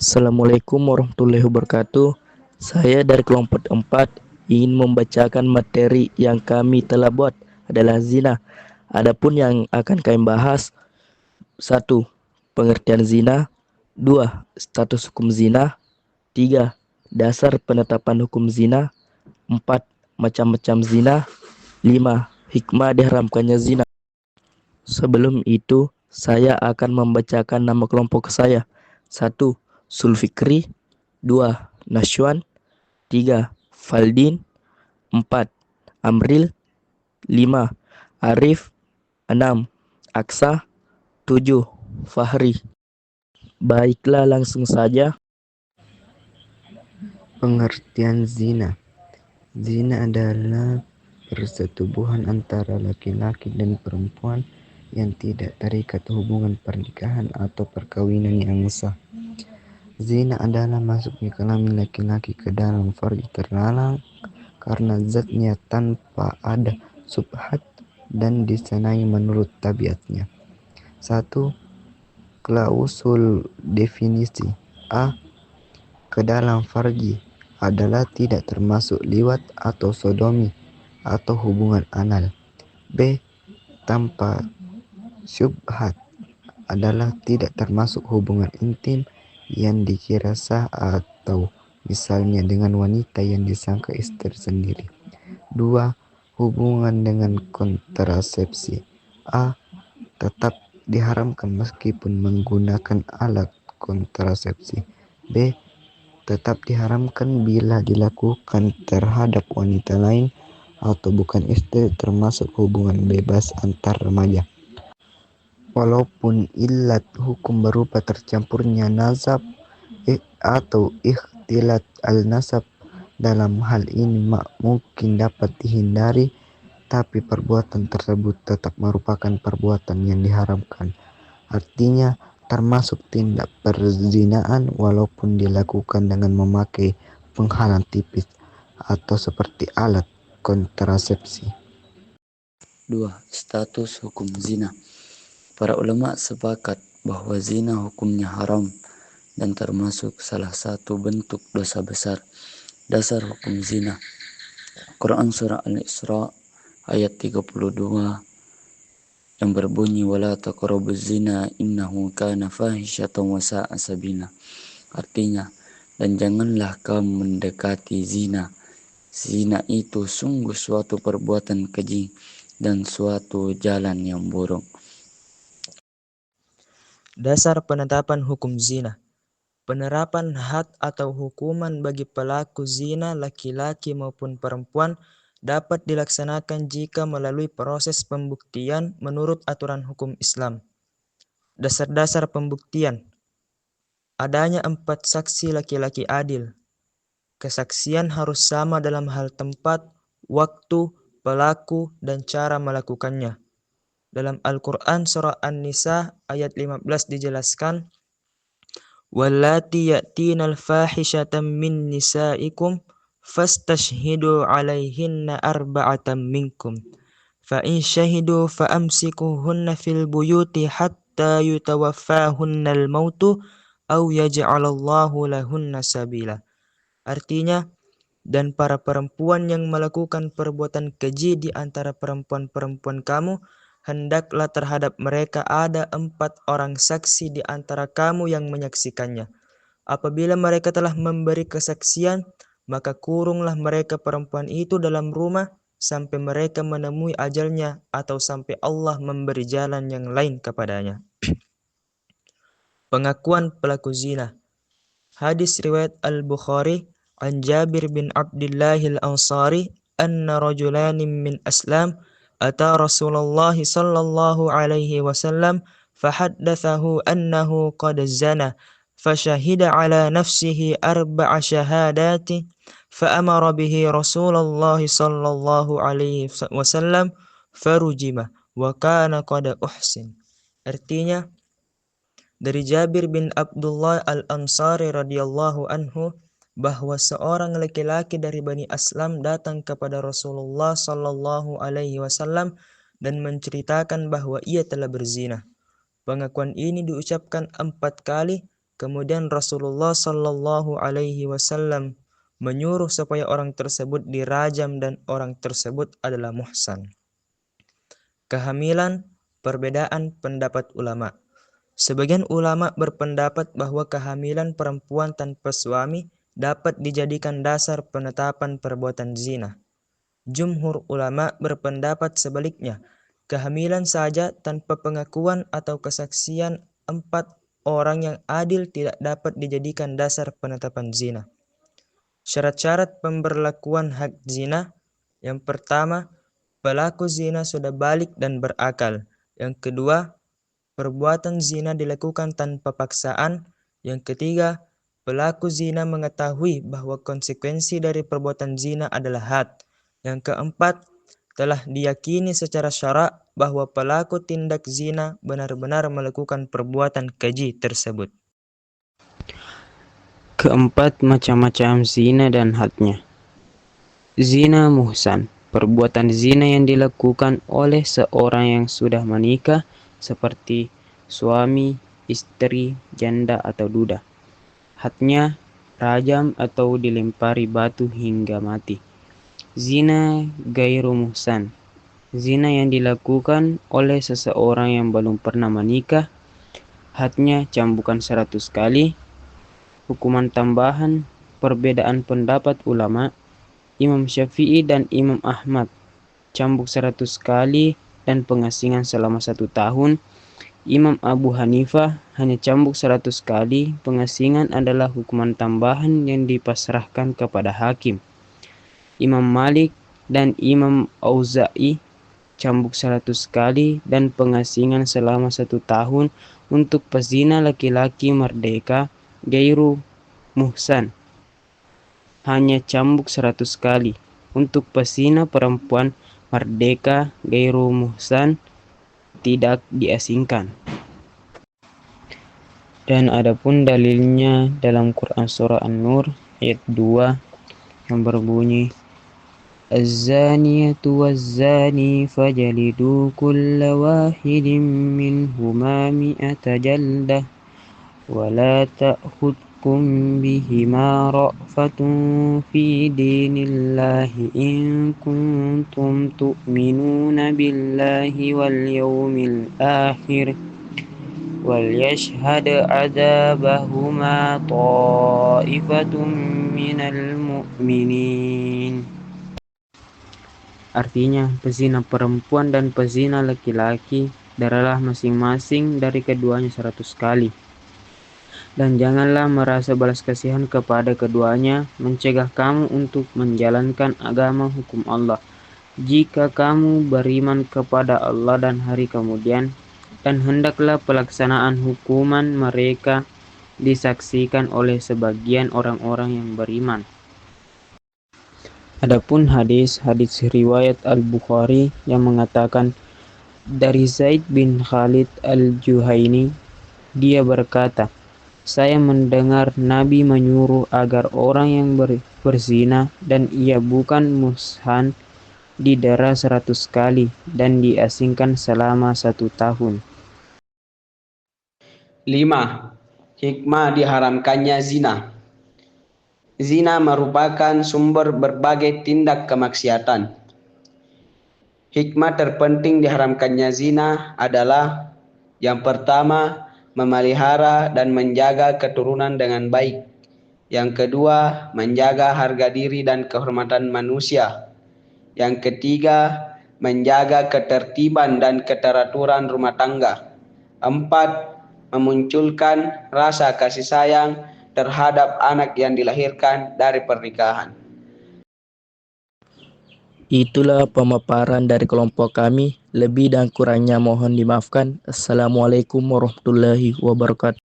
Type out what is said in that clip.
Assalamualaikum warahmatullahi wabarakatuh. Saya dari kelompok 4 ingin membacakan materi yang kami telah buat adalah zina. Adapun yang akan kami bahas: 1. Pengertian zina. 2. Status hukum zina. 3. Dasar penetapan hukum zina. 4. Macam-macam zina. 5. Hikmah diharamkannya zina. Sebelum itu, saya akan membacakan nama kelompok saya. 1. Sulfikri. 2. Nashwan. 3. Faldin. 4. Amril. 5. Arif. 6. Aksa. 7. Fahri. Baiklah, langsung saja. Pengertian zina. Zina adalah persetubuhan antara laki-laki dan perempuan yang tidak terikat hubungan pernikahan atau perkawinan yang sah. Zina adalah masuknya kelamin laki-laki ke dalam farji terlarang karena zatnya tanpa ada subhat dan disenangi menurut tabiatnya. 1. Klausul definisi. A. Ke dalam farji adalah tidak termasuk liwat atau sodomi atau hubungan anal. B. Tanpa syubhat adalah tidak termasuk hubungan intim yang dikira sah atau misalnya dengan wanita yang disangka istri sendiri. 2. Hubungan dengan kontrasepsi. A. Tetap diharamkan meskipun menggunakan alat kontrasepsi. B. Tetap diharamkan bila dilakukan terhadap wanita lain atau bukan istri, termasuk hubungan bebas antar remaja. Walaupun ilat hukum berupa tercampurnya nasab atau ikhtilat al-nasab, dalam hal ini mungkin dapat dihindari, tapi perbuatan tersebut tetap merupakan perbuatan yang diharamkan. Artinya termasuk tindak perzinaan walaupun dilakukan dengan memakai penghalang tipis atau seperti alat kontrasepsi. 2. Status hukum zina. Para ulama sepakat bahwa zina hukumnya haram dan termasuk salah satu bentuk dosa besar. Dasar hukum zina. Quran Surah Al-Isra ayat 32 yang berbunyi wala taqrabuz zina innahu kana fahisyatan wa sa'a sabila. Artinya, dan janganlah kamu mendekati zina. Zina itu sungguh suatu perbuatan keji dan suatu jalan yang buruk. Dasar penetapan hukum zina. Penerapan had atau hukuman bagi pelaku zina laki-laki maupun perempuan dapat dilaksanakan jika melalui proses pembuktian menurut aturan hukum Islam. Dasar-dasar pembuktian. Adanya 4 saksi laki-laki adil. Kesaksian harus sama dalam hal tempat, waktu, pelaku, dan cara melakukannya. Dalam Al-Quran Surah An-Nisa ayat 15 dijelaskan, wallati ya'tinal fahishatan min nisaikum fastashhidu alaihinna arba'atan minkum fa in syahidu fa amsikuhunna fil buyuti hatta yutawaffahunnal mautu aw yaj'alallahu lahunna sabila. Artinya, dan para perempuan yang melakukan perbuatan keji di antara perempuan-perempuan kamu, hendaklah terhadap mereka ada 4 orang saksi di antara kamu yang menyaksikannya. Apabila mereka telah memberi kesaksian, maka kurunglah mereka perempuan itu dalam rumah sampai mereka menemui ajalnya atau sampai Allah memberi jalan yang lain kepadanya. Pengakuan pelaku zina. Hadis riwayat Al-Bukhari an Jabir bin Abdullah al-Ansari anna rajulani min Aslam ata Rasulullah sallallahu alaihi wasallam fahaddathahu annahu qad zana fashahida ala nafsihi 4 syahadati faamara bihi Rasulullah sallallahu alaihi wasallam farujima wa kana qad uhsin. Artinya, dari Jabir bin Abdullah al-Ansari radhiyallahu anhu bahwa seorang laki-laki dari Bani Aslam datang kepada Rasulullah sallallahu alaihi wasallam dan menceritakan bahwa ia telah berzina. Pengakuan ini diucapkan 4 kali Kemudian Rasulullah Shallallahu Alaihi Wasallam menyuruh supaya orang tersebut dirajam dan orang tersebut adalah muhsan. Kehamilan, perbedaan pendapat ulama. Sebagian ulama berpendapat bahwa kehamilan perempuan tanpa suami dapat dijadikan dasar penetapan perbuatan zina. Jumhur ulama berpendapat sebaliknya, kehamilan saja tanpa pengakuan atau kesaksian 4 orang yang adil tidak dapat dijadikan dasar penetapan zina. Syarat-syarat pemberlakuan had zina. Yang pertama, pelaku zina sudah balik dan berakal. Yang kedua, perbuatan zina dilakukan tanpa paksaan. Yang ketiga, pelaku zina mengetahui bahwa konsekuensi dari perbuatan zina adalah had. Yang keempat, telah diyakini secara syara' bahwa pelaku tindak zina benar-benar melakukan perbuatan keji tersebut. Keempat, macam-macam zina dan hadnya. Zina muhsan, perbuatan zina yang dilakukan oleh seorang yang sudah menikah seperti suami, istri, janda atau duda. Hadnya rajam atau dilempari batu hingga mati. Zina gairu muhsan, zina yang dilakukan oleh seseorang yang belum pernah menikah. Hadnya cambukan 100 kali. Hukuman tambahan, perbedaan pendapat ulama. Imam Syafi'i dan Imam Ahmad cambuk 100 kali dan pengasingan selama 1 tahun. Imam Abu Hanifah hanya cambuk 100 kali. Pengasingan adalah hukuman tambahan yang dipasrahkan kepada hakim. Imam Malik dan Imam Auza'i cambuk 100 kali dan pengasingan selama 1 tahun untuk pezina laki-laki merdeka gairu muhsan. Hanya cambuk 100 kali untuk pezina perempuan merdeka gairu muhsan tidak diasingkan. Dan adapun dalilnya dalam Quran surah An-Nur ayat 2 yang berbunyi Az-zaniyatu waz-zani fajlidu kulla wahidin minhuma mi'ata jaldah wa la ta'khudkum bihima ra'fatun fi dinillahi in kuntum tu'minuna billahi wal yawmil akhir wal yashhad 'adzabahuma ta'ifatun minal mu'minin. Artinya, pezina perempuan dan pezina laki-laki darahlah masing-masing dari keduanya 100 kali. Dan janganlah merasa balas kasihan kepada keduanya, mencegah kamu untuk menjalankan agama hukum Allah. Jika kamu beriman kepada Allah dan hari kemudian, dan hendaklah pelaksanaan hukuman mereka disaksikan oleh sebagian orang-orang yang beriman. Adapun hadis riwayat Al-Bukhari yang mengatakan dari Zaid bin Khalid Al-Juhaini, dia berkata, saya mendengar Nabi menyuruh agar orang yang berzina dan ia bukan muhsan didera 100 kali dan diasingkan selama 1 tahun. 5. Hikmah diharamkannya zina. Zina merupakan sumber berbagai tindak kemaksiatan. Hikmah terpenting diharamkannya zina adalah yang pertama, memelihara dan menjaga keturunan dengan baik. Yang kedua, menjaga harga diri dan kehormatan manusia. Yang ketiga, menjaga ketertiban dan keteraturan rumah tangga. 4. Memunculkan rasa kasih sayang terhadap anak yang dilahirkan dari pernikahan. Itulah pemaparan dari kelompok kami. Lebih dan kurangnya mohon dimaafkan. Assalamualaikum warahmatullahi wabarakatuh.